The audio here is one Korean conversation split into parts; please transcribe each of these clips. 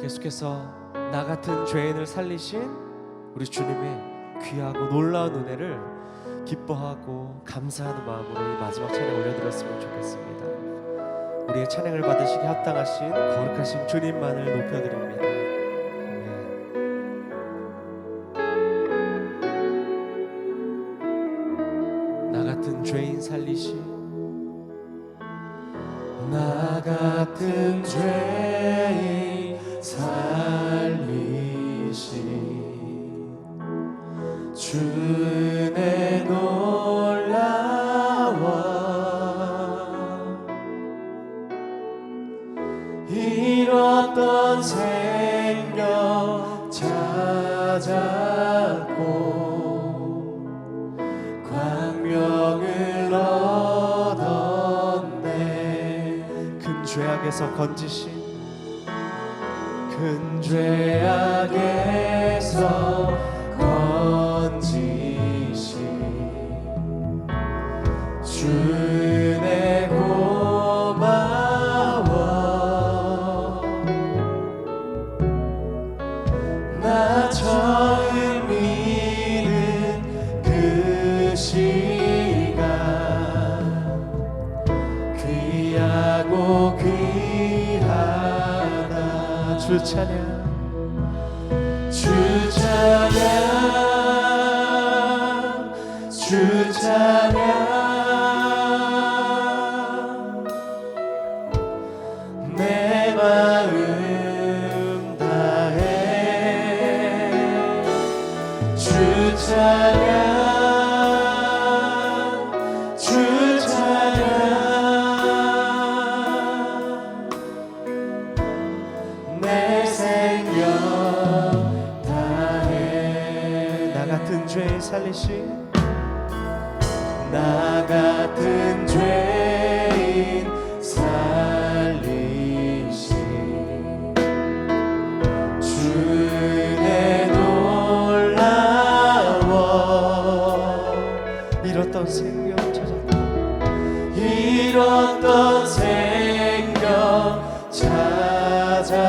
계속해서 나 같은 죄인을 살리신 우리 주님의 귀하고 놀라운 은혜를 기뻐하고 감사하는 마음으로 이 마지막 찬양 올려드렸으면 좋겠습니다. 우리의 찬양을 받으시기 합당하신 거룩하신 주님만을 높여드립니다. 나 같은 죄인 살리신 나 같은 죄인 살리신 주 은혜 놀라워 잃었던 생명 찾았고 광명을 얻었네. 큰 죄악에서 건지신 큰 죄악에서 건지신 주 은혜 고마워. 나 처음 믿은 그 시간 귀하고 귀하다. 주 찬양 주 찬양 주 찬양 내 마음 다해 주 찬양 주 찬양 내 생명 다해. 나 같은 죄인 살리신 나 같은 죄인 살리신 주 은혜 놀라워 잃었던 생명 찾았다. 잃었던 생명 찾았고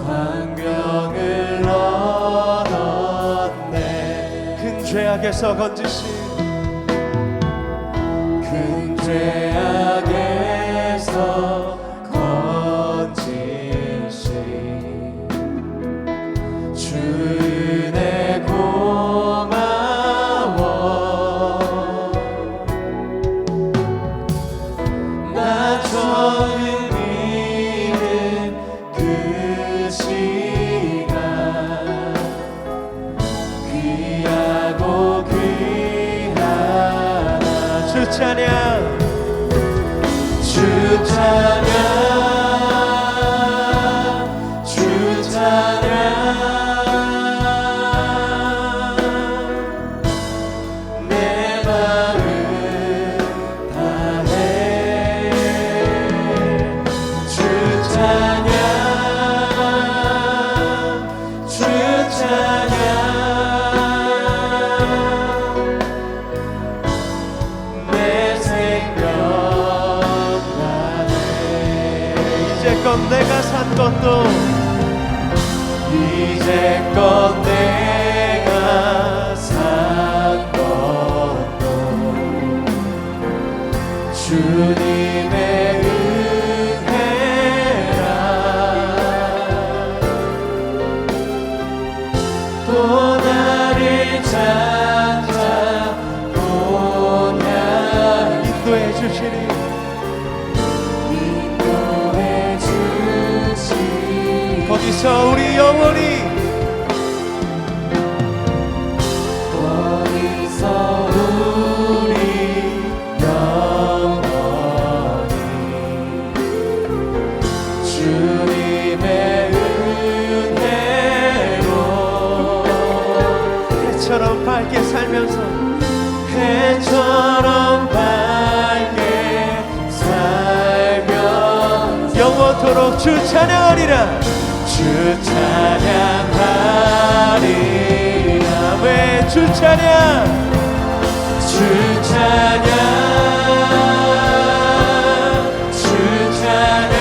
광명을 얻었네. 큰 죄악에서 건지신 큰 죄악에서 건지신 주 은혜 고마워. 나 처음 믿은 그 시간 귀하고 귀하다. 주 찬양 주 찬양 주 찬양 내 마음 다해 주 찬양 주 찬양 내 생명 이제껏 내가 산 것도 이제껏 내가 산 것도 주님의 은혜라. 또 나를 찾아오냐 인도해 주시니 인도해 주시. 거기서 우리 영원히 거기서 우리 영원히 주님의 은혜로 해처럼 밝게 살면서 해처럼 밝게 살면 영원토록 주 찬양하리라. 주 찬양하리라. 왜 주 찬양 주 찬양 주 찬양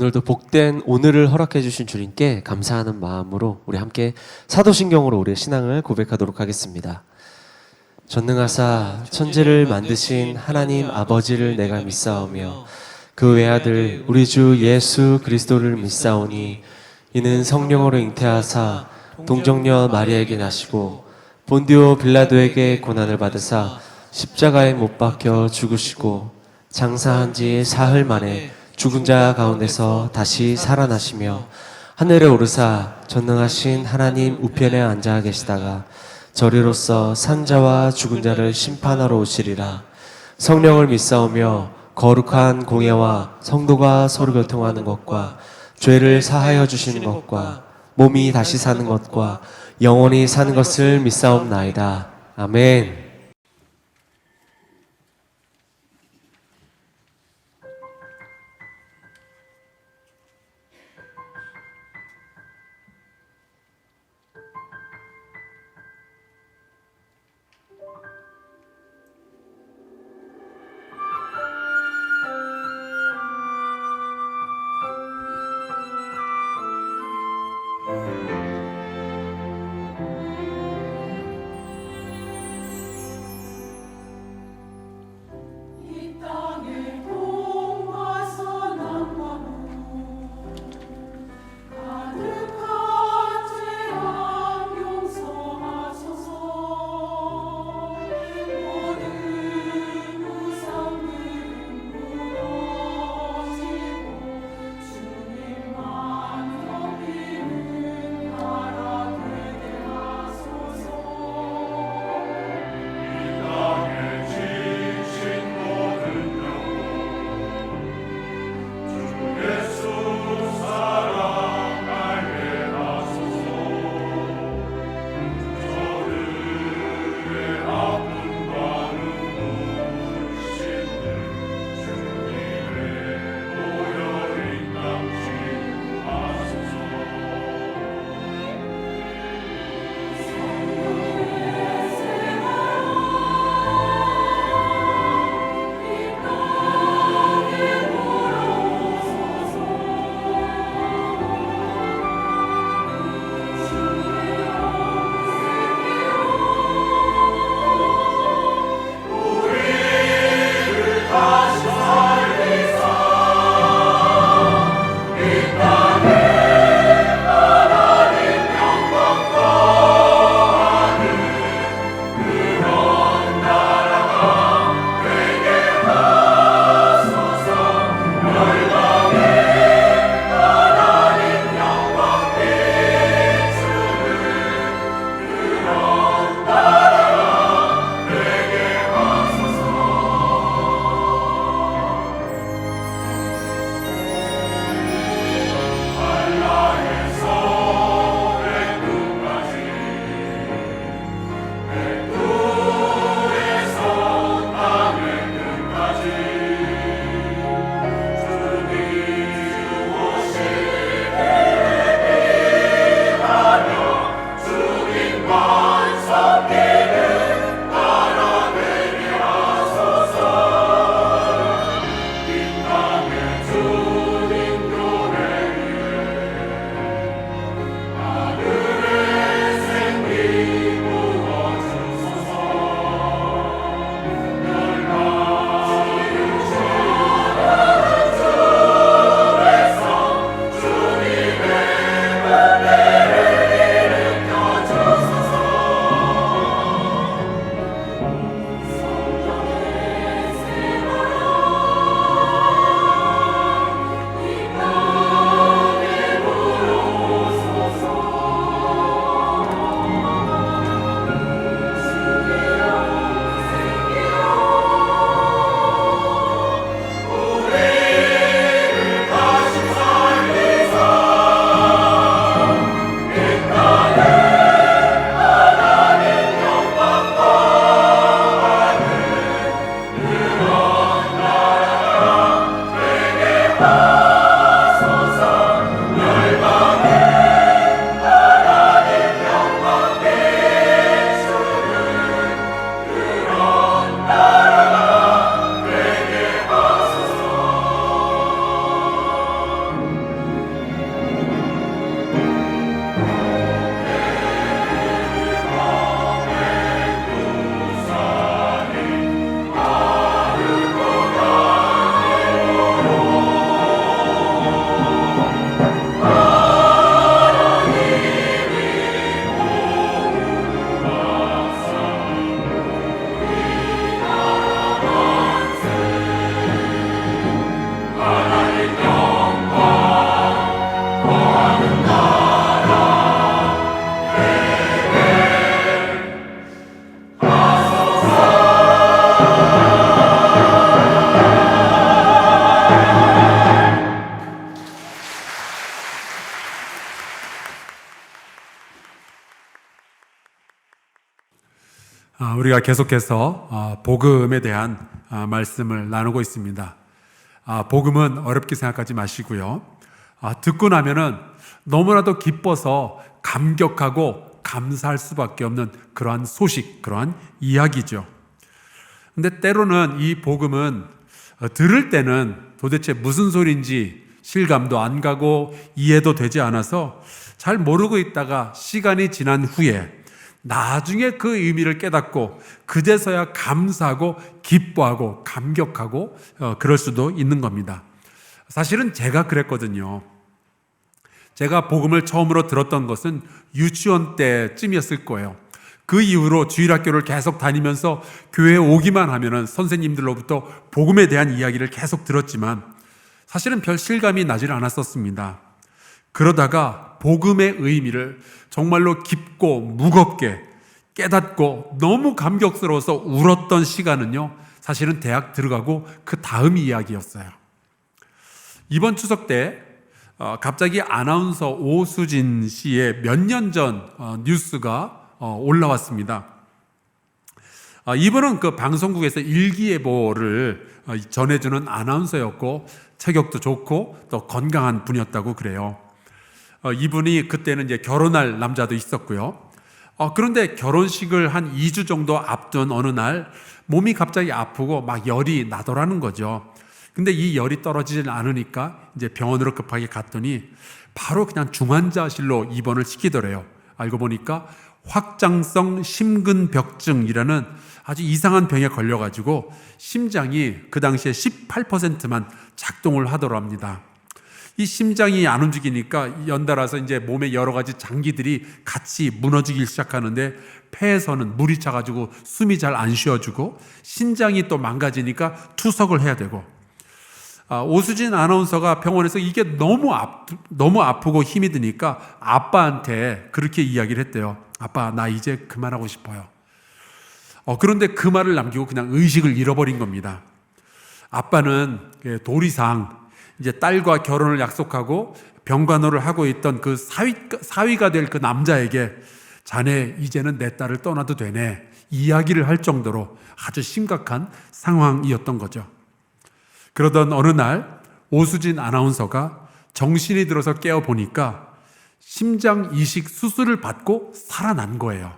오늘도 복된 오늘을 허락해 주신 주님께 감사하는 마음으로 우리 함께 사도신경으로 우리의 신앙을 고백하도록 하겠습니다. 전능하사 천지를 만드신 하나님 아버지를 내가 믿사오며 그 외아들 우리 주 예수 그리스도를 믿사오니 이는 성령으로 잉태하사 동정녀 마리아에게 나시고 본디오 빌라도에게 고난을 받으사 십자가에 못 박혀 죽으시고 장사한 지 사흘 만에 죽은 자 가운데서 다시 살아나시며 하늘에 오르사 전능하신 하나님 우편에 앉아 계시다가 저리로서 산자와 죽은 자를 심판하러 오시리라. 성령을 믿사오며 거룩한 공예와 성도가 서로 교통하는 것과 죄를 사하여 주시는 것과 몸이 다시 사는 것과 영원히 사는 것을 믿사옵나이다. 아멘. 이 땅에 동과 선한 가득한 죄악 용서하소서. 모든 우상들은 무너지고 주님만 높이는 나라 되게 하소서. 우리가 계속해서 복음에 대한 말씀을 나누고 있습니다. 복음은 어렵게 생각하지 마시고요. 듣고 나면은 너무나도 기뻐서 감격하고 감사할 수밖에 없는 그러한 소식, 그러한 이야기죠. 근데 때로는 이 복음은 들을 때는 도대체 무슨 소리인지 실감도 안 가고 이해도 되지 않아서 잘 모르고 있다가 시간이 지난 후에 나중에 그 의미를 깨닫고 그제서야 감사하고 기뻐하고 감격하고 그럴 수도 있는 겁니다. 사실은 제가 그랬거든요. 제가 복음을 처음으로 들었던 것은 유치원 때쯤이었을 거예요. 그 이후로 주일학교를 계속 다니면서 교회에 오기만 하면은 선생님들로부터 복음에 대한 이야기를 계속 들었지만 사실은 별 실감이 나질 않았었습니다. 그러다가 복음의 의미를 정말로 깊고 무겁게 깨닫고 너무 감격스러워서 울었던 시간은요, 사실은 대학 들어가고 그 다음 이야기였어요. 이번 추석 때 갑자기 아나운서 오수진 씨의 몇 년 전 뉴스가 올라왔습니다. 이분은 그 방송국에서 일기예보를 전해주는 아나운서였고 체격도 좋고 또 건강한 분이었다고 그래요. 이분이 그때는 이제 결혼할 남자도 있었고요. 그런데 결혼식을 한 2주 정도 앞둔 어느 날 몸이 갑자기 아프고 막 열이 나더라는 거죠. 근데 이 열이 떨어지질 않으니까 이제 병원으로 급하게 갔더니 바로 그냥 중환자실로 입원을 시키더래요. 알고 보니까 확장성 심근벽증이라는 아주 이상한 병에 걸려가지고 심장이 그 당시에 18%만 작동을 하더라 합니다. 이 심장이 안 움직이니까 연달아서 이제 몸의 여러 가지 장기들이 같이 무너지기 시작하는데 폐에서는 물이 차가지고 숨이 잘 안 쉬어지고 신장이 또 망가지니까 투석을 해야 되고 오수진 아나운서가 병원에서 이게 너무 아프고 힘이 드니까 아빠한테 그렇게 이야기를 했대요. 아빠, 나 이제 그만하고 싶어요. 그런데 그 말을 남기고 그냥 의식을 잃어버린 겁니다. 아빠는 도리상 이제 딸과 결혼을 약속하고 병간호를 하고 있던 그 사위가 될 그 남자에게 자네 이제는 내 딸을 떠나도 되네 이야기를 할 정도로 아주 심각한 상황이었던 거죠. 그러던 어느 날 오수진 아나운서가 정신이 들어서 깨어보니까 심장 이식 수술을 받고 살아난 거예요.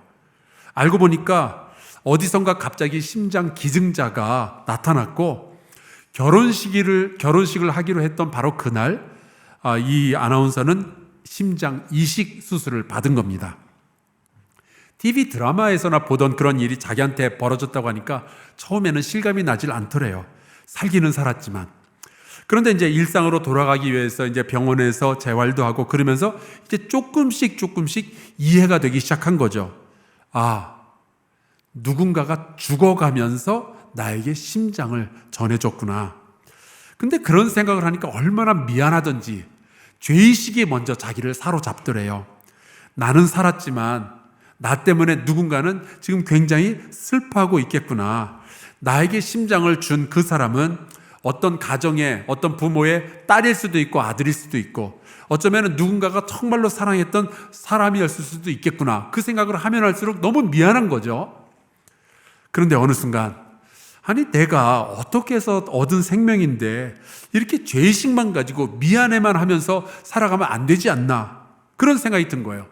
알고 보니까 어디선가 갑자기 심장 기증자가 나타났고 결혼식을 하기로 했던 바로 그날 이 아나운서는 심장 이식 수술을 받은 겁니다. TV 드라마에서나 보던 그런 일이 자기한테 벌어졌다고 하니까 처음에는 실감이 나질 않더래요. 살기는 살았지만. 그런데 이제 일상으로 돌아가기 위해서 이제 병원에서 재활도 하고 그러면서 이제 조금씩 이해가 되기 시작한 거죠. 누군가가 죽어가면서 나에게 심장을 전해줬구나. 근데 그런 생각을 하니까 얼마나 미안하던지 죄의식이 먼저 자기를 사로잡더래요. 나는 살았지만 나 때문에 누군가는 지금 굉장히 슬퍼하고 있겠구나. 나에게 심장을 준 그 사람은 어떤 가정의 어떤 부모의 딸일 수도 있고 아들일 수도 있고 어쩌면 누군가가 정말로 사랑했던 사람이었을 수도 있겠구나. 그 생각을 하면 할수록 너무 미안한 거죠. 그런데 어느 순간 내가 어떻게 해서 얻은 생명인데 이렇게 죄의식만 가지고 미안해만 하면서 살아가면 안 되지 않나 그런 생각이 든 거예요.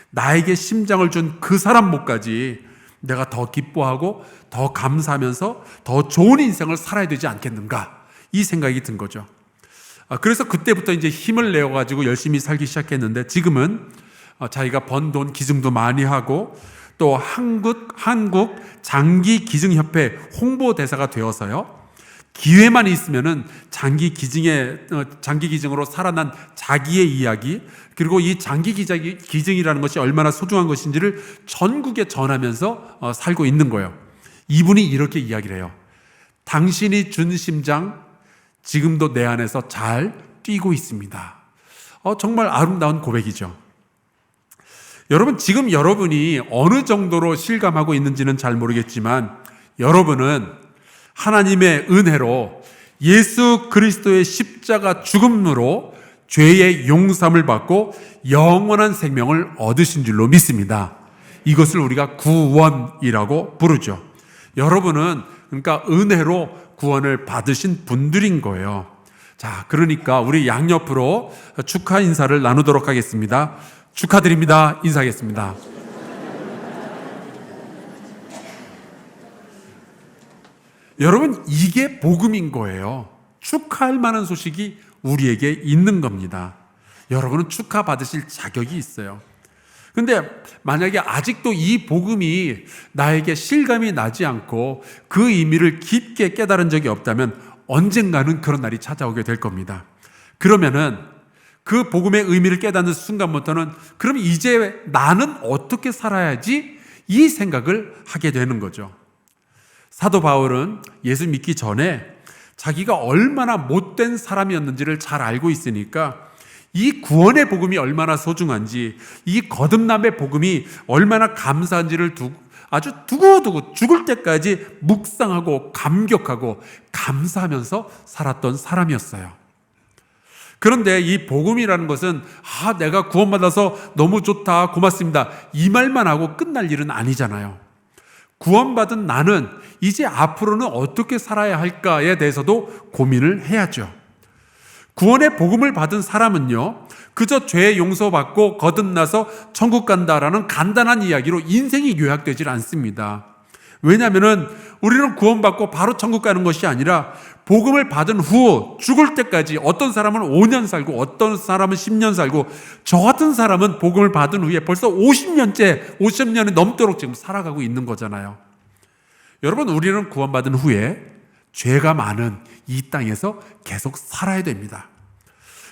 나에게 심장을 준 그 사람 목까지 내가 더 기뻐하고 더 감사하면서 더 좋은 인생을 살아야 되지 않겠는가 이 생각이 든 거죠. 그래서 그때부터 이제 힘을 내어가지고 열심히 살기 시작했는데 지금은 자기가 번 돈 기증도 많이 하고 또 한국 장기기증협회 홍보대사가 되어서요. 기회만 있으면은 장기 기증으로 살아난 자기의 이야기 그리고 이 장기 기증이라는 것이 얼마나 소중한 것인지를 전국에 전하면서 살고 있는 거예요. 이분이 이렇게 이야기를 해요. 당신이 준 심장 지금도 내 안에서 잘 뛰고 있습니다. 정말 아름다운 고백이죠. 여러분 지금 여러분이 어느 정도로 실감하고 있는지는 잘 모르겠지만 여러분은 하나님의 은혜로 예수 그리스도의 십자가 죽음으로 죄의 용서함을 받고 영원한 생명을 얻으신 줄로 믿습니다. 이것을 우리가 구원이라고 부르죠. 여러분은 그러니까 은혜로 구원을 받으신 분들인 거예요. 자, 그러니까 우리 양옆으로 축하 인사를 나누도록 하겠습니다. 축하드립니다. 인사하겠습니다. 여러분, 이게 복음인 거예요. 축하할 만한 소식이 우리에게 있는 겁니다. 여러분은 축하받으실 자격이 있어요. 근데 만약에 아직도 이 복음이 나에게 실감이 나지 않고 그 의미를 깊게 깨달은 적이 없다면 언젠가는 그런 날이 찾아오게 될 겁니다. 그러면은 그 복음의 의미를 깨닫는 순간부터는 그럼 이제 나는 어떻게 살아야지? 이 생각을 하게 되는 거죠. 사도 바울은 예수 믿기 전에 자기가 얼마나 못된 사람이었는지를 잘 알고 있으니까 이 구원의 복음이 얼마나 소중한지, 이 거듭남의 복음이 얼마나 감사한지를 아주 두고두고 죽을 때까지 묵상하고 감격하고 감사하면서 살았던 사람이었어요. 그런데 이 복음이라는 것은 내가 구원받아서 너무 좋다, 고맙습니다, 이 말만 하고 끝날 일은 아니잖아요. 구원받은 나는 이제 앞으로는 어떻게 살아야 할까에 대해서도 고민을 해야죠. 구원의 복음을 받은 사람은요, 그저 죄 용서받고 거듭나서 천국 간다라는 간단한 이야기로 인생이 요약되질 않습니다. 왜냐하면 우리는 구원받고 바로 천국 가는 것이 아니라 복음을 받은 후 죽을 때까지 어떤 사람은 5년 살고 어떤 사람은 10년 살고 저 같은 사람은 복음을 받은 후에 벌써 50년이 넘도록 지금 살아가고 있는 거잖아요. 여러분, 우리는 구원받은 후에 죄가 많은 이 땅에서 계속 살아야 됩니다.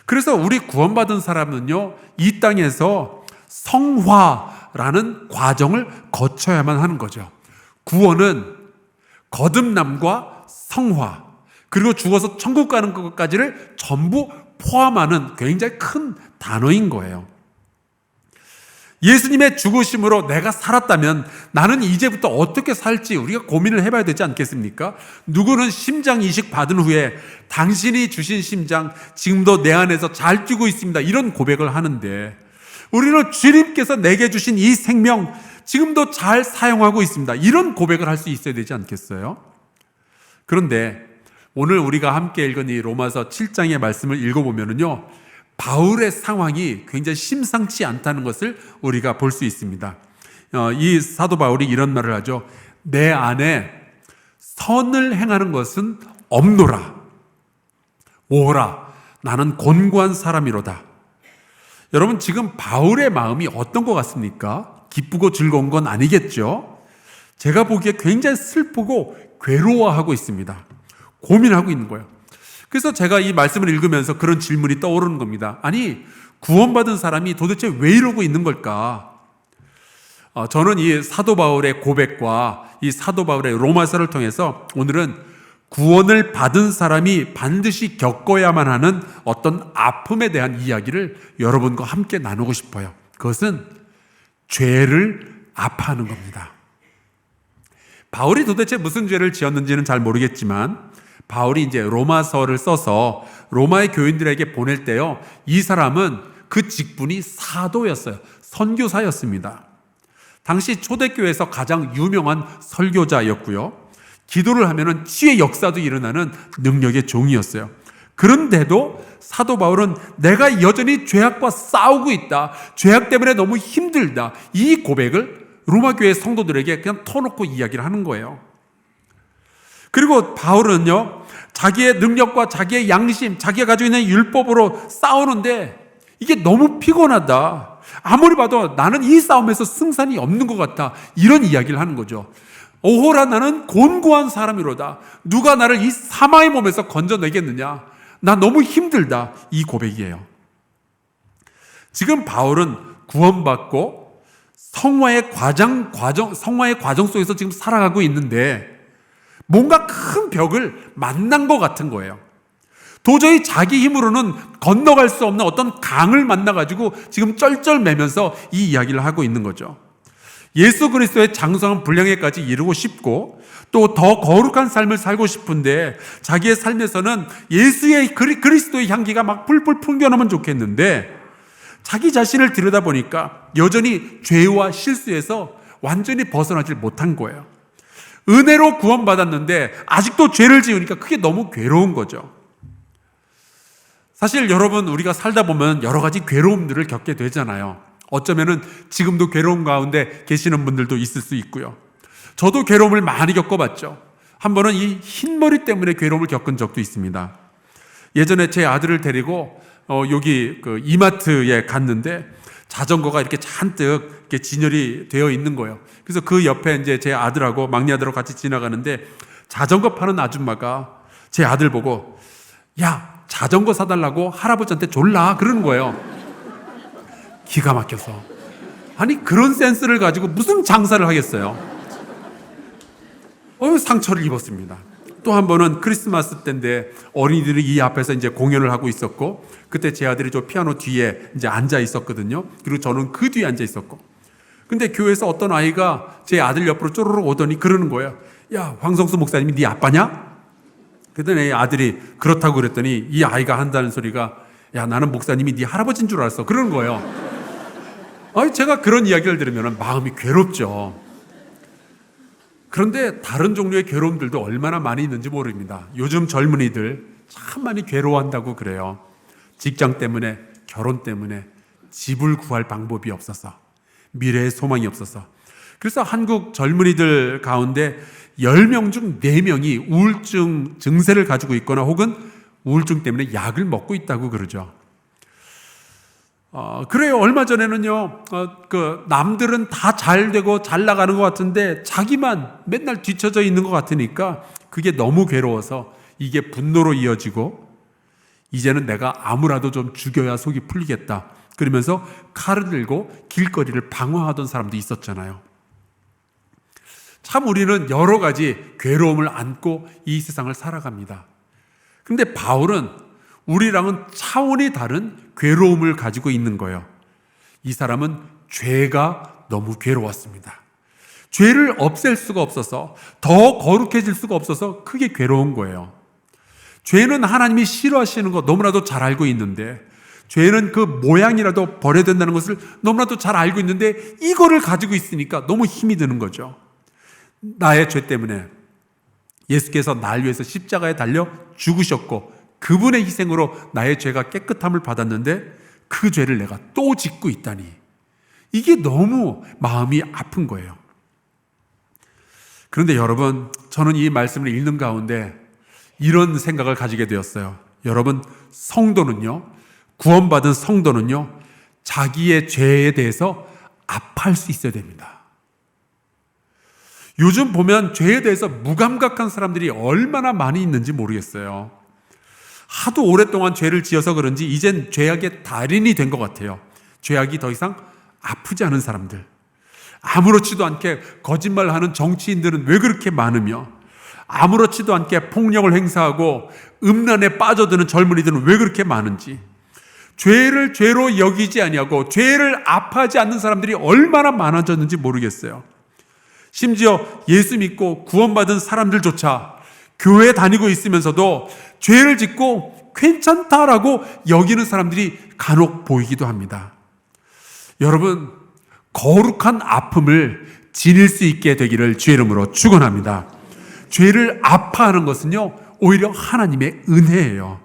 그래서 우리 구원받은 사람은요, 이 땅에서 성화라는 과정을 거쳐야만 하는 거죠. 구원은 거듭남과 성화, 그리고 죽어서 천국 가는 것까지를 전부 포함하는 굉장히 큰 단어인 거예요. 예수님의 죽으심으로 내가 살았다면 나는 이제부터 어떻게 살지 우리가 고민을 해봐야 되지 않겠습니까? 누구는 심장 이식 받은 후에 당신이 주신 심장 지금도 내 안에서 잘 뛰고 있습니다, 이런 고백을 하는데, 우리는 주님께서 내게 주신 이 생명 지금도 잘 사용하고 있습니다, 이런 고백을 할 수 있어야 되지 않겠어요? 그런데 오늘 우리가 함께 읽은 이 로마서 7장의 말씀을 읽어보면요, 바울의 상황이 굉장히 심상치 않다는 것을 우리가 볼 수 있습니다. 이 사도 바울이 이런 말을 하죠. 내 안에 선을 행하는 것은 없노라. 오라, 나는 곤고한 사람이로다. 여러분, 지금 바울의 마음이 어떤 것 같습니까? 기쁘고 즐거운 건 아니겠죠? 제가 보기에 굉장히 슬프고 괴로워하고 있습니다. 고민하고 있는 거예요. 그래서 제가 이 말씀을 읽으면서 그런 질문이 떠오르는 겁니다. 아니, 구원받은 사람이 도대체 왜 이러고 있는 걸까? 저는 이 사도 바울의 고백과 이 사도 바울의 로마서를 통해서 오늘은 구원을 받은 사람이 반드시 겪어야만 하는 어떤 아픔에 대한 이야기를 여러분과 함께 나누고 싶어요. 그것은 죄를 아파하는 겁니다. 바울이 도대체 무슨 죄를 지었는지는 잘 모르겠지만 바울이 이제 로마서를 써서 로마의 교인들에게 보낼 때요, 이 사람은 그 직분이 사도였어요. 선교사였습니다. 당시 초대교회에서 가장 유명한 설교자였고요, 기도를 하면은 치유의 역사도 일어나는 능력의 종이었어요. 그런데도 사도 바울은 내가 여전히 죄악과 싸우고 있다, 죄악 때문에 너무 힘들다, 이 고백을 로마 교회 성도들에게 그냥 터놓고 이야기를 하는 거예요. 그리고 바울은요, 자기의 능력과 자기의 양심, 자기가 가지고 있는 율법으로 싸우는데 이게 너무 피곤하다, 아무리 봐도 나는 이 싸움에서 승산이 없는 것 같다, 이런 이야기를 하는 거죠. 오호라, 나는 곤고한 사람이로다. 누가 나를 이 사마의 몸에서 건져내겠느냐, 나 너무 힘들다, 이 고백이에요. 지금 바울은 구원받고 성화의 과정 속에서 지금 살아가고 있는데 뭔가 큰 벽을 만난 것 같은 거예요. 도저히 자기 힘으로는 건너갈 수 없는 어떤 강을 만나가지고 지금 쩔쩔매면서 이 이야기를 하고 있는 거죠. 예수 그리스도의 장성한 분량에까지 이르고 싶고 또 더 거룩한 삶을 살고 싶은데 자기의 삶에서는 예수의 그리스도의 향기가 막 풀풀 풍겨나면 좋겠는데 자기 자신을 들여다보니까 여전히 죄와 실수에서 완전히 벗어나질 못한 거예요. 은혜로 구원받았는데 아직도 죄를 지으니까 그게 너무 괴로운 거죠. 사실 여러분, 우리가 살다 보면 여러 가지 괴로움들을 겪게 되잖아요. 어쩌면은 지금도 괴로움 가운데 계시는 분들도 있을 수 있고요. 저도 괴로움을 많이 겪어봤죠. 한 번은 이 흰머리 때문에 괴로움을 겪은 적도 있습니다. 예전에 제 아들을 데리고 여기 그 이마트에 갔는데 자전거가 이렇게 잔뜩 이렇게 진열이 되어 있는 거예요. 그래서 그 옆에 이제 제 아들하고 막내 아들하고 같이 지나가는데 자전거 파는 아줌마가 제 아들 보고 야, 자전거 사달라고 할아버지한테 졸라 그러는 거예요. 기가 막혀서. 아니, 그런 센스를 가지고 무슨 장사를 하겠어요. 상처를 입었습니다. 또 한 번은 크리스마스 때인데 어린이들이 이 앞에서 이제 공연을 하고 있었고, 그때 제 아들이 저 피아노 뒤에 이제 앉아 있었거든요. 그리고 저는 그 뒤에 앉아 있었고, 근데 교회에서 어떤 아이가 제 아들 옆으로 쪼르륵 오더니 그러는 거예요. 야, 황성수 목사님이 네 아빠냐? 그랬더니 아들이 그렇다고 그랬더니 이 아이가 한다는 소리가 야, 나는 목사님이 네 할아버지인 줄 알았어. 그러는 거예요. 아니, 제가 그런 이야기를 들으면 마음이 괴롭죠. 그런데 다른 종류의 괴로움들도 얼마나 많이 있는지 모릅니다. 요즘 젊은이들 참 많이 괴로워한다고 그래요. 직장 때문에, 결혼 때문에, 집을 구할 방법이 없어서, 미래의 소망이 없어서. 그래서 한국 젊은이들 가운데 10명 중 4명이 우울증 증세를 가지고 있거나 혹은 우울증 때문에 약을 먹고 있다고 그러죠. 그래요. 얼마 전에는요, 남들은 다 잘 되고 잘 나가는 것 같은데 자기만 맨날 뒤처져 있는 것 같으니까 그게 너무 괴로워서 이게 분노로 이어지고 이제는 내가 아무라도 좀 죽여야 속이 풀리겠다. 그러면서 칼을 들고 길거리를 방황하던 사람도 있었잖아요. 참 우리는 여러 가지 괴로움을 안고 이 세상을 살아갑니다. 그런데 바울은 우리랑은 차원이 다른 괴로움을 가지고 있는 거예요. 이 사람은 죄가 너무 괴로웠습니다. 죄를 없앨 수가 없어서, 더 거룩해질 수가 없어서 크게 괴로운 거예요. 죄는 하나님이 싫어하시는 거 너무나도 잘 알고 있는데, 죄는 그 모양이라도 버려야 된다는 것을 너무나도 잘 알고 있는데 이거를 가지고 있으니까 너무 힘이 드는 거죠. 나의 죄 때문에 예수께서 날 위해서 십자가에 달려 죽으셨고 그분의 희생으로 나의 죄가 깨끗함을 받았는데 그 죄를 내가 또 짓고 있다니, 이게 너무 마음이 아픈 거예요. 그런데 여러분, 저는 이 말씀을 읽는 가운데 이런 생각을 가지게 되었어요. 여러분, 성도는요, 구원받은 성도는요, 자기의 죄에 대해서 아파할 수 있어야 됩니다. 요즘 보면 죄에 대해서 무감각한 사람들이 얼마나 많이 있는지 모르겠어요. 하도 오랫동안 죄를 지어서 그런지 이젠 죄악의 달인이 된 것 같아요. 죄악이 더 이상 아프지 않은 사람들, 아무렇지도 않게 거짓말하는 정치인들은 왜 그렇게 많으며, 아무렇지도 않게 폭력을 행사하고 음란에 빠져드는 젊은이들은 왜 그렇게 많은지, 죄를 죄로 여기지 아니하고 죄를 아파하지 않는 사람들이 얼마나 많아졌는지 모르겠어요. 심지어 예수 믿고 구원받은 사람들조차 교회 다니고 있으면서도 죄를 짓고 괜찮다라고 여기는 사람들이 간혹 보이기도 합니다. 여러분, 거룩한 아픔을 지닐 수 있게 되기를 주의 이름으로 축원합니다. 죄를 아파하는 것은요, 오히려 하나님의 은혜예요.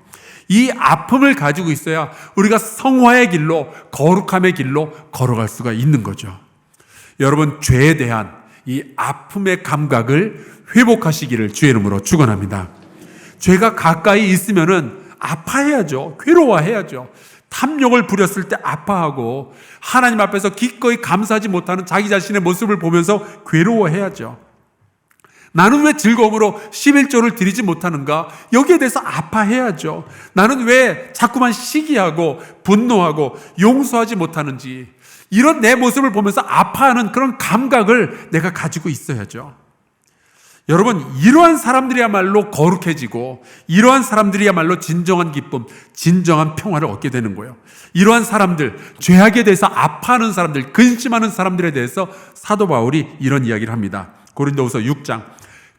이 아픔을 가지고 있어야 우리가 성화의 길로, 거룩함의 길로 걸어갈 수가 있는 거죠. 여러분, 죄에 대한 이 아픔의 감각을 회복하시기를 주의 이름으로 축원합니다. 죄가 가까이 있으면은 아파해야죠. 괴로워해야죠. 탐욕을 부렸을 때 아파하고 하나님 앞에서 기꺼이 감사하지 못하는 자기 자신의 모습을 보면서 괴로워해야죠. 나는 왜 즐거움으로 11조를 드리지 못하는가? 여기에 대해서 아파해야죠. 나는 왜 자꾸만 시기하고 분노하고 용서하지 못하는지, 이런 내 모습을 보면서 아파하는 그런 감각을 내가 가지고 있어야죠. 여러분, 이러한 사람들이야말로 거룩해지고 이러한 사람들이야말로 진정한 기쁨, 진정한 평화를 얻게 되는 거예요. 이러한 사람들, 죄악에 대해서 아파하는 사람들, 근심하는 사람들에 대해서 사도 바울이 이런 이야기를 합니다. 고린도후서 6장,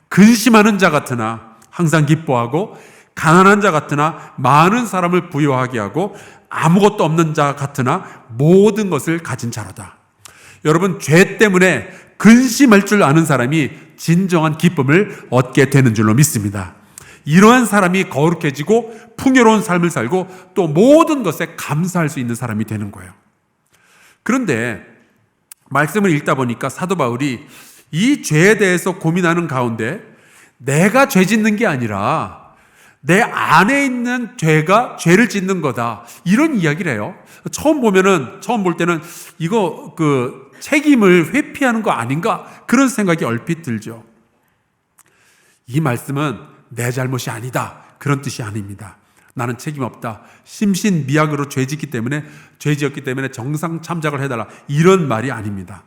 근심하는 자 같으나 항상 기뻐하고 가난한 자 같으나 많은 사람을 부유하게 하고 아무것도 없는 자 같으나 모든 것을 가진 자로다. 여러분, 죄 때문에 근심할 줄 아는 사람이 진정한 기쁨을 얻게 되는 줄로 믿습니다. 이러한 사람이 거룩해지고 풍요로운 삶을 살고 또 모든 것에 감사할 수 있는 사람이 되는 거예요. 그런데 말씀을 읽다 보니까 사도 바울이 이 죄에 대해서 고민하는 가운데 내가 죄 짓는 게 아니라 내 안에 있는 죄가 죄를 짓는 거다, 이런 이야기를 해요. 처음 볼 때는 이거 책임을 회피하는 거 아닌가, 그런 생각이 얼핏 들죠. 이 말씀은 내 잘못이 아니다, 그런 뜻이 아닙니다. 나는 책임 없다, 심신미약으로 죄 지었기 때문에 정상 참작을 해달라, 이런 말이 아닙니다.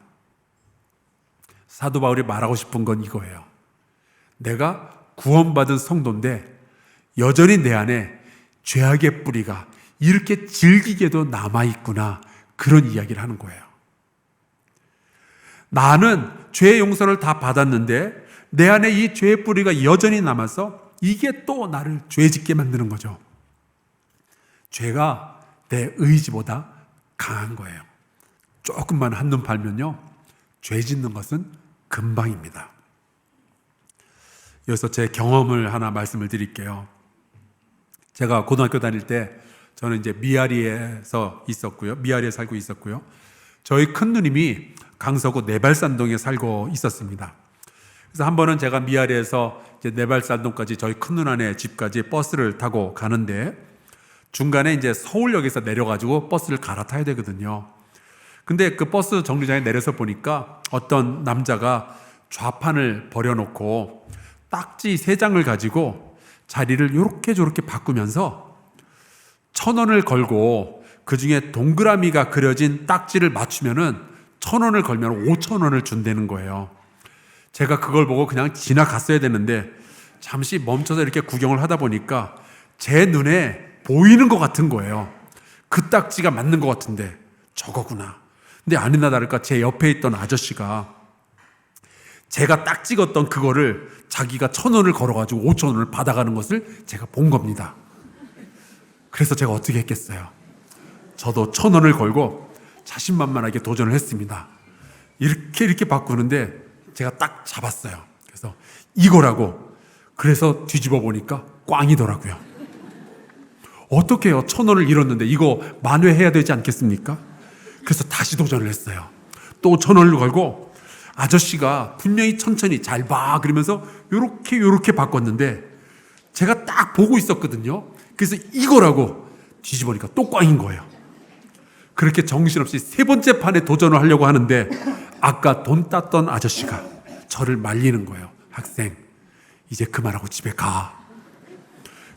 사도 바울이 말하고 싶은 건 이거예요. 내가 구원받은 성도인데 여전히 내 안에 죄악의 뿌리가 이렇게 질기게도 남아있구나, 그런 이야기를 하는 거예요. 나는 죄의 용서를 다 받았는데 내 안에 이 죄의 뿌리가 여전히 남아서 이게 또 나를 죄짓게 만드는 거죠. 죄가 내 의지보다 강한 거예요. 조금만 한눈 팔면요, 죄 짓는 것은 금방입니다. 여기서 제 경험을 하나 말씀을 드릴게요. 제가 고등학교 다닐 때 저는 이제 미아리에 살고 있었고요. 저희 큰 누님이 강서구 내발산동에 살고 있었습니다. 그래서 한 번은 제가 미아리에서 이제 내발산동까지 저희 큰 누나네 집까지 버스를 타고 가는데 중간에 이제 서울역에서 내려가지고 버스를 갈아타야 되거든요. 근데 그 버스 정류장에 내려서 보니까 어떤 남자가 좌판을 버려놓고 딱지 3장을 가지고 자리를 요렇게 저렇게 바꾸면서 1,000원을 걸고 그 중에 동그라미가 그려진 딱지를 맞추면은 1,000원을 걸면 5,000원을 준다는 거예요. 제가 그걸 보고 그냥 지나갔어야 되는데 잠시 멈춰서 이렇게 구경을 하다 보니까 제 눈에 보이는 것 같은 거예요. 그 딱지가 맞는 것 같은데 저거구나. 근데 아니나 다를까 제 옆에 있던 아저씨가 제가 딱 찍었던 그거를 자기가 1,000원을 걸어가지고 5,000원을 받아가는 것을 제가 본 겁니다. 그래서 제가 어떻게 했겠어요? 저도 1,000원을 걸고 자신만만하게 도전을 했습니다. 이렇게 바꾸는데 제가 딱 잡았어요. 그래서 이거라고. 그래서 뒤집어 보니까 꽝이더라고요. 어떻게 해요? 1,000원을 잃었는데 이거 만회해야 되지 않겠습니까? 그래서 다시 도전을 했어요. 또 1,000원을 걸고 아저씨가 분명히 천천히 잘 봐 그러면서 요렇게 바꿨는데 제가 딱 보고 있었거든요. 그래서 이거라고 뒤집으니까 또 꽝인 거예요. 그렇게 정신없이 3번째 판에 도전을 하려고 하는데 아까 돈 땄던 아저씨가 저를 말리는 거예요. 학생, 이제 그만하고 집에 가.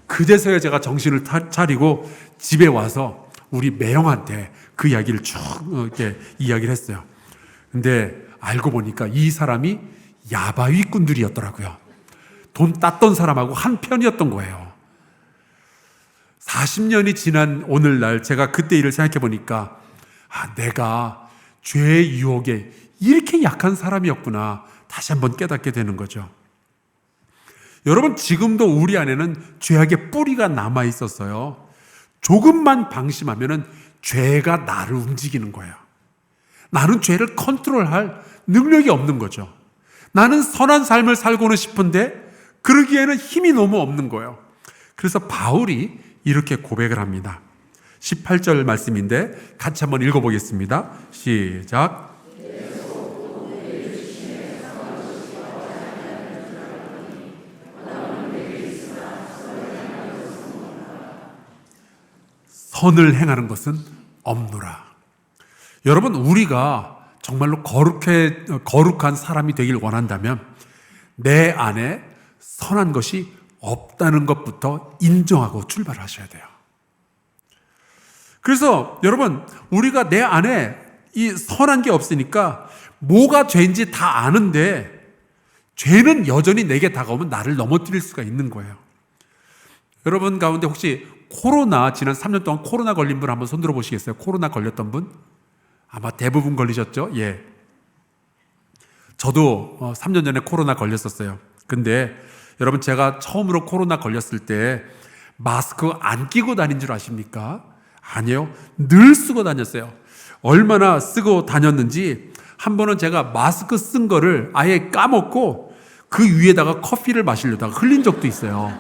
그제서야 제가 정신을 차리고 집에 와서 우리 매형한테 그 이야기를 쭉 이렇게 이야기를 했어요. 근데 알고 보니까 이 사람이 야바위꾼들이었더라고요. 돈 땄던 사람하고 한 편이었던 거예요. 40년이 지난 오늘날 제가 그때 일을 생각해 보니까 내가 죄의 유혹에 이렇게 약한 사람이었구나 다시 한번 깨닫게 되는 거죠. 여러분, 지금도 우리 안에는 죄악의 뿌리가 남아 있었어요. 조금만 방심하면은 죄가 나를 움직이는 거예요. 나는 죄를 컨트롤할 능력이 없는 거죠. 나는 선한 삶을 살고는 싶은데 그러기에는 힘이 너무 없는 거예요. 그래서 바울이 이렇게 고백을 합니다. 18절 말씀인데 같이 한번 읽어보겠습니다. 시작. 선을 행하는 것은 없노라. 여러분, 우리가 정말로 거룩한 사람이 되길 원한다면 내 안에 선한 것이 없다는 것부터 인정하고 출발하셔야 돼요. 그래서 여러분, 우리가 내 안에 이 선한 게 없으니까 뭐가 죄인지 다 아는데 죄는 여전히 내게 다가오면 나를 넘어뜨릴 수가 있는 거예요. 여러분 가운데 혹시 지난 3년 동안 코로나 걸린 분 한번 손들어 보시겠어요? 코로나 걸렸던 분? 아마 대부분 걸리셨죠? 예. 저도 3년 전에 코로나 걸렸었어요. 근데 여러분, 제가 처음으로 코로나 걸렸을 때 마스크 안 끼고 다닌 줄 아십니까? 아니요. 늘 쓰고 다녔어요. 얼마나 쓰고 다녔는지 한 번은 제가 마스크 쓴 거를 아예 까먹고 그 위에다가 커피를 마시려다가 흘린 적도 있어요.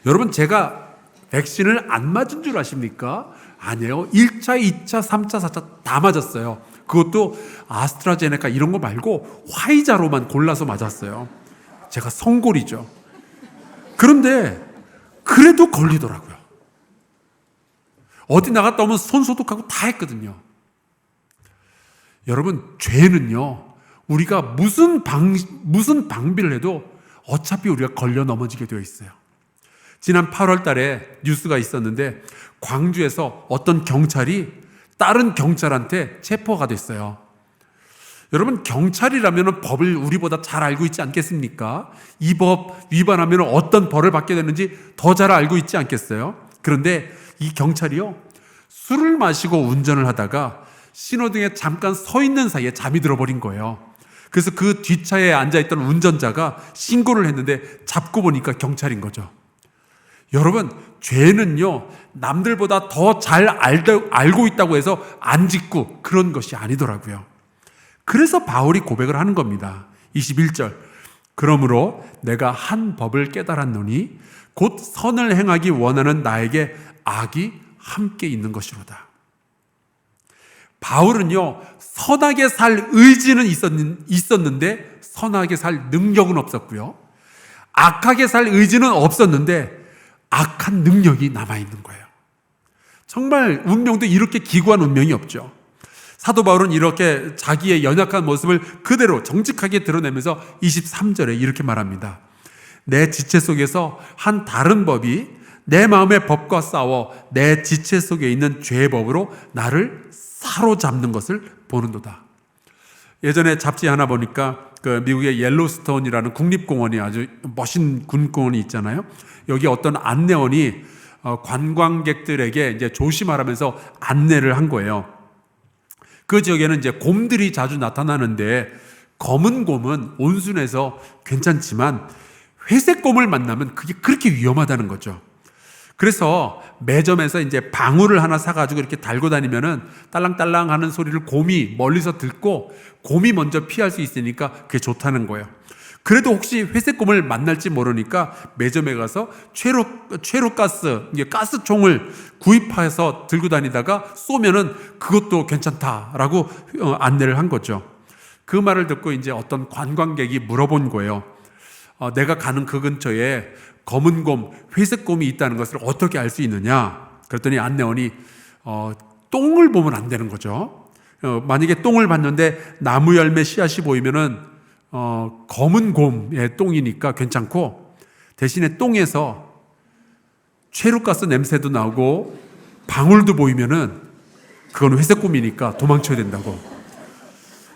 여러분, 제가 백신을 안 맞은 줄 아십니까? 아니에요. 1차, 2차, 3차, 4차 다 맞았어요. 그것도 아스트라제네카 이런 거 말고 화이자로만 골라서 맞았어요. 제가 성골이죠. 그런데 그래도 걸리더라고요. 어디 나갔다 오면 손 소독하고 다 했거든요. 여러분, 죄는요, 우리가 무슨 방비를 해도 어차피 우리가 걸려 넘어지게 되어 있어요. 지난 8월 달에 뉴스가 있었는데 광주에서 어떤 경찰이 다른 경찰한테 체포가 됐어요. 여러분, 경찰이라면 법을 우리보다 잘 알고 있지 않겠습니까? 이 법 위반하면 어떤 벌을 받게 되는지 더 잘 알고 있지 않겠어요? 그런데 이 경찰이요, 술을 마시고 운전을 하다가 신호등에 잠깐 서 있는 사이에 잠이 들어버린 거예요. 그래서 그 뒷차에 앉아있던 운전자가 신고를 했는데 잡고 보니까 경찰인 거죠. 여러분, 죄는요, 남들보다 더 잘 알고 있다고 해서 안 짓고 그런 것이 아니더라고요. 그래서 바울이 고백을 하는 겁니다. 21절. 그러므로 내가 한 법을 깨달았노니 곧 선을 행하기 원하는 나에게 악이 함께 있는 것이로다. 바울은요, 선하게 살 의지는 있었는데 선하게 살 능력은 없었고요. 악하게 살 의지는 없었는데 악한 능력이 남아있는 거예요. 정말 운명도 이렇게 기구한 운명이 없죠. 사도 바울은 이렇게 자기의 연약한 모습을 그대로 정직하게 드러내면서 23절에 이렇게 말합니다. 내 지체 속에서 한 다른 법이 내 마음의 법과 싸워 내 지체 속에 있는 죄의 법으로 나를 사로잡는 것을 보는도다. 예전에 잡지 하나 보니까 그 미국의 옐로스톤이라는 국립공원이 아주 멋진 군공원이 있잖아요. 여기 어떤 안내원이 관광객들에게 이제 조심하라면서 안내를 한 거예요. 그 지역에는 이제 곰들이 자주 나타나는데 검은 곰은 온순해서 괜찮지만 회색 곰을 만나면 그게 그렇게 위험하다는 거죠. 그래서 매점에서 이제 방울을 하나 사가지고 이렇게 달고 다니면은 딸랑딸랑 하는 소리를 곰이 멀리서 듣고 곰이 먼저 피할 수 있으니까 그게 좋다는 거예요. 그래도 혹시 회색 곰을 만날지 모르니까 매점에 가서 최루가스, 가스총을 구입해서 들고 다니다가 쏘면은 그것도 괜찮다라고 안내를 한 거죠. 그 말을 듣고 이제 어떤 관광객이 물어본 거예요. 내가 가는 그 근처에 검은 곰, 회색 곰이 있다는 것을 어떻게 알 수 있느냐? 그랬더니 안내원이 똥을 보면 안 되는 거죠. 만약에 똥을 봤는데 나무 열매 씨앗이 보이면은 검은 곰의 똥이니까 괜찮고, 대신에 똥에서 최루가스 냄새도 나고 방울도 보이면은 그건 회색 곰이니까 도망쳐야 된다고.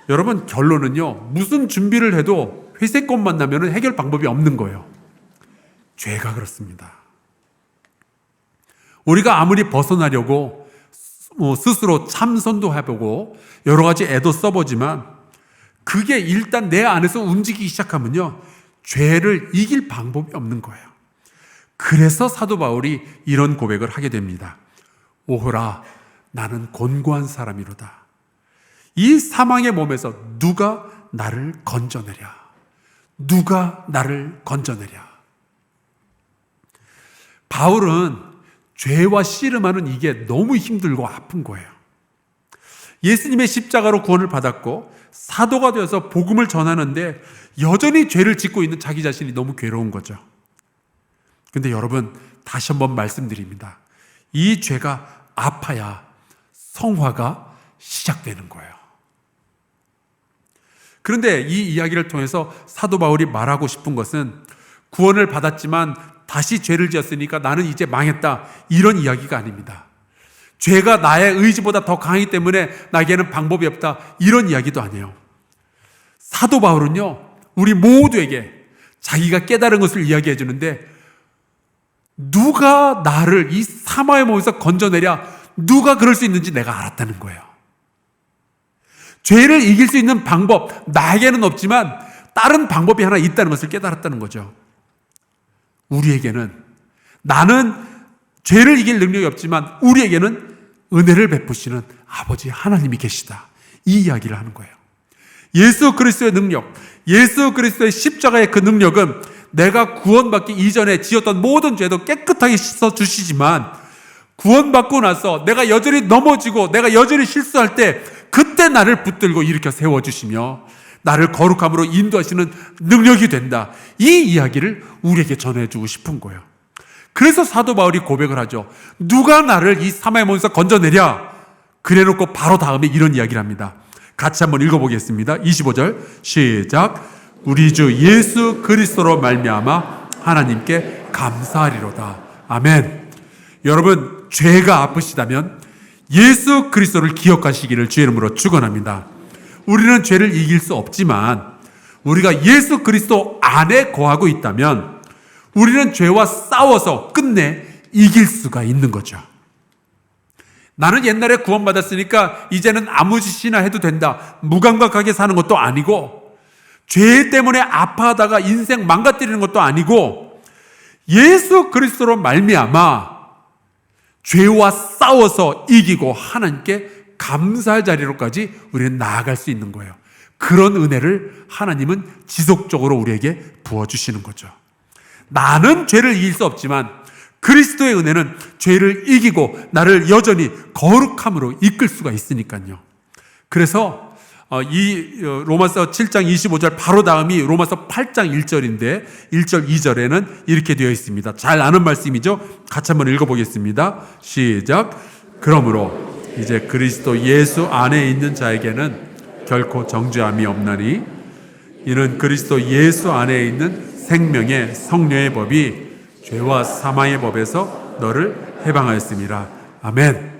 여러분, 결론은요, 무슨 준비를 해도 회색 곰 만나면은 해결 방법이 없는 거예요. 죄가 그렇습니다. 우리가 아무리 벗어나려고 스스로 참선도 해보고 여러 가지 애도 써보지만 그게 일단 내 안에서 움직이기 시작하면요, 죄를 이길 방법이 없는 거예요. 그래서 사도 바울이 이런 고백을 하게 됩니다. 오호라, 나는 곤고한 사람이로다. 이 사망의 몸에서 누가 나를 건져내랴? 누가 나를 건져내랴? 바울은 죄와 씨름하는 이게 너무 힘들고 아픈 거예요. 예수님의 십자가로 구원을 받았고 사도가 되어서 복음을 전하는데 여전히 죄를 짓고 있는 자기 자신이 너무 괴로운 거죠. 근데 여러분, 다시 한번 말씀드립니다. 이 죄가 아파야 성화가 시작되는 거예요. 그런데 이 이야기를 통해서 사도 바울이 말하고 싶은 것은 구원을 받았지만 다시 죄를 지었으니까 나는 이제 망했다, 이런 이야기가 아닙니다. 죄가 나의 의지보다 더 강하기 때문에 나에게는 방법이 없다, 이런 이야기도 아니에요. 사도 바울은요, 우리 모두에게 자기가 깨달은 것을 이야기해 주는데, 누가 나를 이 사망의 몸에서 건져내랴, 누가 그럴 수 있는지 내가 알았다는 거예요. 죄를 이길 수 있는 방법, 나에게는 없지만 다른 방법이 하나 있다는 것을 깨달았다는 거죠. 우리에게는, 나는 죄를 이길 능력이 없지만 우리에게는 은혜를 베푸시는 아버지 하나님이 계시다, 이 이야기를 하는 거예요. 예수 그리스도의 능력, 예수 그리스도의 십자가의 그 능력은 내가 구원받기 이전에 지었던 모든 죄도 깨끗하게 씻어주시지만 구원받고 나서 내가 여전히 넘어지고 내가 여전히 실수할 때 그때 나를 붙들고 일으켜 세워주시며 나를 거룩함으로 인도하시는 능력이 된다. 이 이야기를 우리에게 전해주고 싶은 거예요. 그래서 사도 바울이 고백을 하죠. 누가 나를 이 사망의 몸에서 건져내랴. 그래놓고 바로 다음에 이런 이야기를 합니다. 같이 한번 읽어보겠습니다. 25절 시작. 우리 주 예수 그리스도로 말미암아 하나님께 감사하리로다. 아멘. 여러분, 죄가 아프시다면 예수 그리스도를 기억하시기를 주의 이름으로 축원합니다. 우리는 죄를 이길 수 없지만 우리가 예수 그리스도 안에 거하고 있다면 우리는 죄와 싸워서 끝내 이길 수가 있는 거죠. 나는 옛날에 구원받았으니까 이제는 아무 짓이나 해도 된다. 무감각하게 사는 것도 아니고 죄 때문에 아파하다가 인생 망가뜨리는 것도 아니고 예수 그리스도로 말미암아 죄와 싸워서 이기고 하나님께 감사의 자리로까지 우리는 나아갈 수 있는 거예요. 그런 은혜를 하나님은 지속적으로 우리에게 부어주시는 거죠. 나는 죄를 이길 수 없지만 그리스도의 은혜는 죄를 이기고 나를 여전히 거룩함으로 이끌 수가 있으니까요. 그래서 이 로마서 7장 25절 바로 다음이 로마서 8장 1절인데 1절 2절에는 이렇게 되어 있습니다. 잘 아는 말씀이죠. 같이 한번 읽어보겠습니다. 시작. 그러므로 이제 그리스도 예수 안에 있는 자에게는 결코 정죄함이 없나니 이는 그리스도 예수 안에 있는 생명의 성령의 법이 죄와 사망의 법에서 너를 해방하였습니다. 아멘.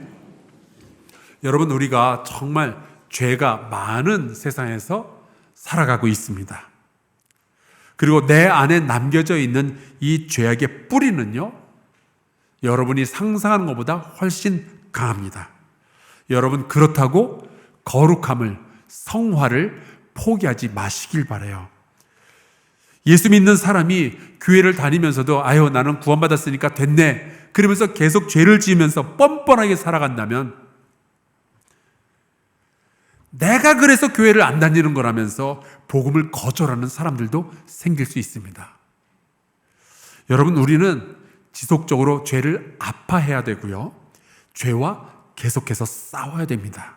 여러분, 우리가 정말 죄가 많은 세상에서 살아가고 있습니다. 그리고 내 안에 남겨져 있는 이 죄악의 뿌리는요, 여러분이 상상하는 것보다 훨씬 강합니다. 여러분, 그렇다고 거룩함을, 성화를 포기하지 마시길 바라요. 예수 믿는 사람이 교회를 다니면서도 아유 나는 구원받았으니까 됐네 그러면서 계속 죄를 지으면서 뻔뻔하게 살아간다면 내가 그래서 교회를 안 다니는 거라면서 복음을 거절하는 사람들도 생길 수 있습니다. 여러분, 우리는 지속적으로 죄를 아파해야 되고요, 죄와 계속해서 싸워야 됩니다.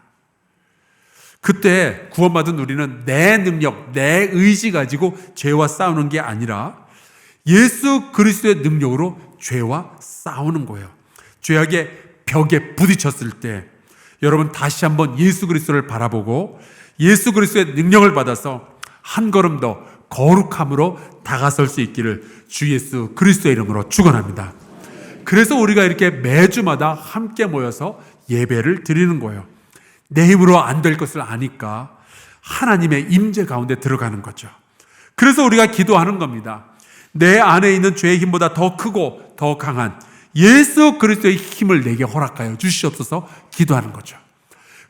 그때 구원받은 우리는 내 능력, 내 의지 가지고 죄와 싸우는 게 아니라 예수 그리스도의 능력으로 죄와 싸우는 거예요. 죄악의 벽에 부딪혔을 때 여러분 다시 한번 예수 그리스도를 바라보고 예수 그리스도의 능력을 받아서 한 걸음 더 거룩함으로 다가설 수 있기를 주 예수 그리스도의 이름으로 축원합니다. 그래서 우리가 이렇게 매주마다 함께 모여서 예배를 드리는 거예요. 내 힘으로 안 될 것을 아니까 하나님의 임재 가운데 들어가는 거죠. 그래서 우리가 기도하는 겁니다. 내 안에 있는 죄의 힘보다 더 크고 더 강한 예수 그리스도의 힘을 내게 허락하여 주시옵소서 기도하는 거죠.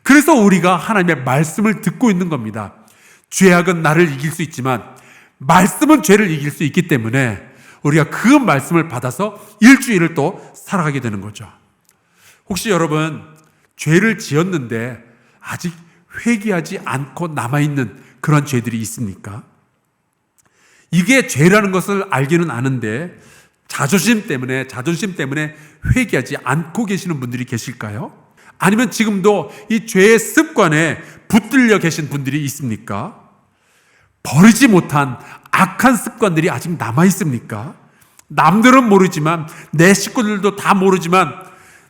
그래서 우리가 하나님의 말씀을 듣고 있는 겁니다. 죄악은 나를 이길 수 있지만 말씀은 죄를 이길 수 있기 때문에 우리가 그 말씀을 받아서 일주일을 또 살아가게 되는 거죠. 혹시 여러분 죄를 지었는데 아직 회개하지 않고 남아있는 그런 죄들이 있습니까? 이게 죄라는 것을 알기는 아는데 자존심 때문에 회개하지 않고 계시는 분들이 계실까요? 아니면 지금도 이 죄의 습관에 붙들려 계신 분들이 있습니까? 버리지 못한 악한 습관들이 아직 남아있습니까? 남들은 모르지만 내 식구들도 다 모르지만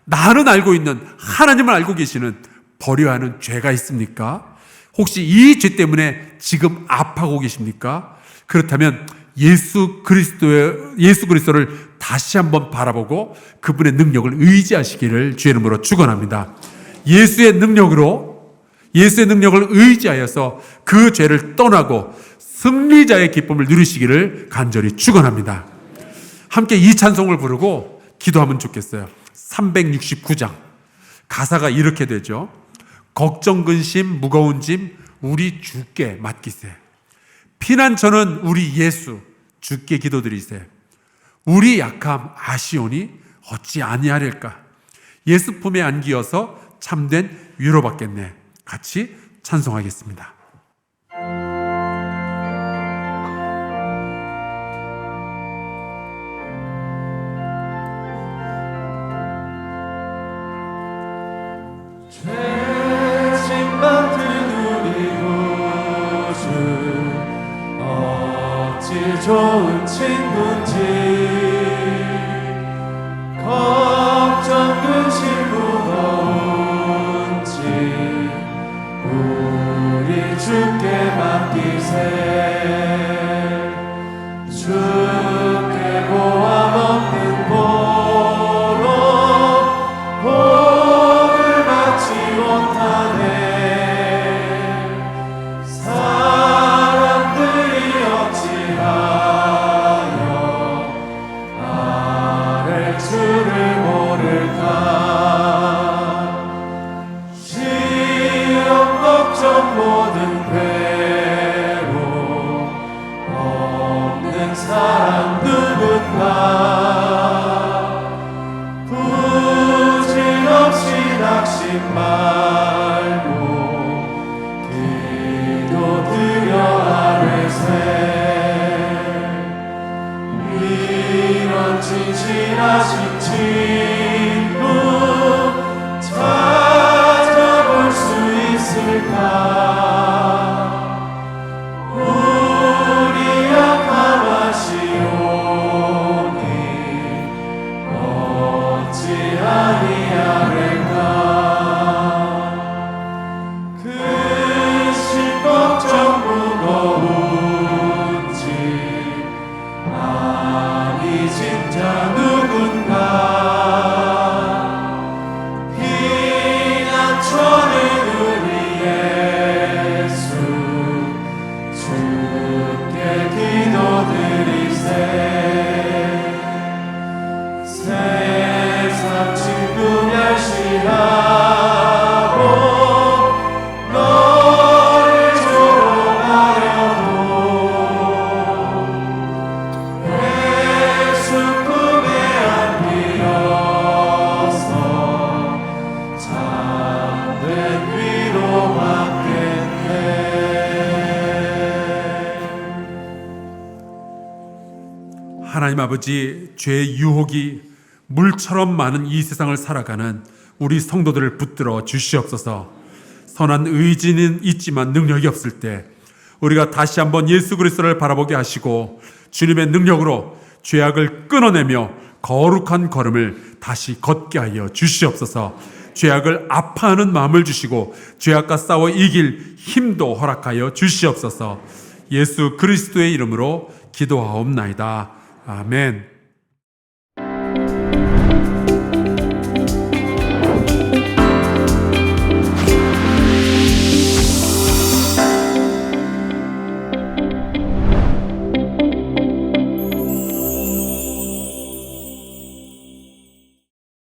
나는 알고 있는 하나님을 알고 계시는 버려야 하는 죄가 있습니까? 혹시 이 죄 때문에 지금 아파하고 계십니까? 그렇다면 예수 그리스도를 다시 한번 바라보고 그분의 능력을 의지하시기를 주의 이름으로 축원합니다. 예수의 능력을 의지하여서 그 죄를 떠나고 승리자의 기쁨을 누리시기를 간절히 축원합니다. 함께 이 찬송을 부르고 기도하면 좋겠어요. 369장 가사가 이렇게 되죠. 걱정 근심 무거운 짐 우리 주께 맡기세. 피난처는 우리 예수 주께 기도드리세. 우리 약함 아시오니 어찌 아니하릴까. 예수 품에 안기어서 참된 위로받겠네. 같이 찬송하겠습니다. 죄짐 맡은 우리 구주 어찌 좋은 친구인지 걱정 근심 무거운지 우리 주께 맡기세 주께 고함 없는 보로 복을 받지 못하네 사람들이 어찌하여 아랠 줄을 모를까 시험 걱정 모든 괴로 없는 사람 누군가 부질없이 낙심 말고 기도드려 아뢰세 이런 진실하신 친구 찾아볼 수 있을까 우리 약함하시오니 어찌 아니하랭까 근심 걱정 무거운지 아니 진짜 누군가 피난처는 우리 예수 주께 기도드리세 세상 친구 멸시하고 너를 조롱하여도 예수 품에 안기어서 참된 위로 받겠네 하나님 아버지, 죄의 유혹이 물처럼 많은 이 세상을 살아가는 우리 성도들을 붙들어 주시옵소서. 선한 의지는 있지만 능력이 없을 때 우리가 다시 한번 예수 그리스도를 바라보게 하시고 주님의 능력으로 죄악을 끊어내며 거룩한 걸음을 다시 걷게 하여 주시옵소서. 죄악을 아파하는 마음을 주시고 죄악과 싸워 이길 힘도 허락하여 주시옵소서. 예수 그리스도의 이름으로 기도하옵나이다. 아멘.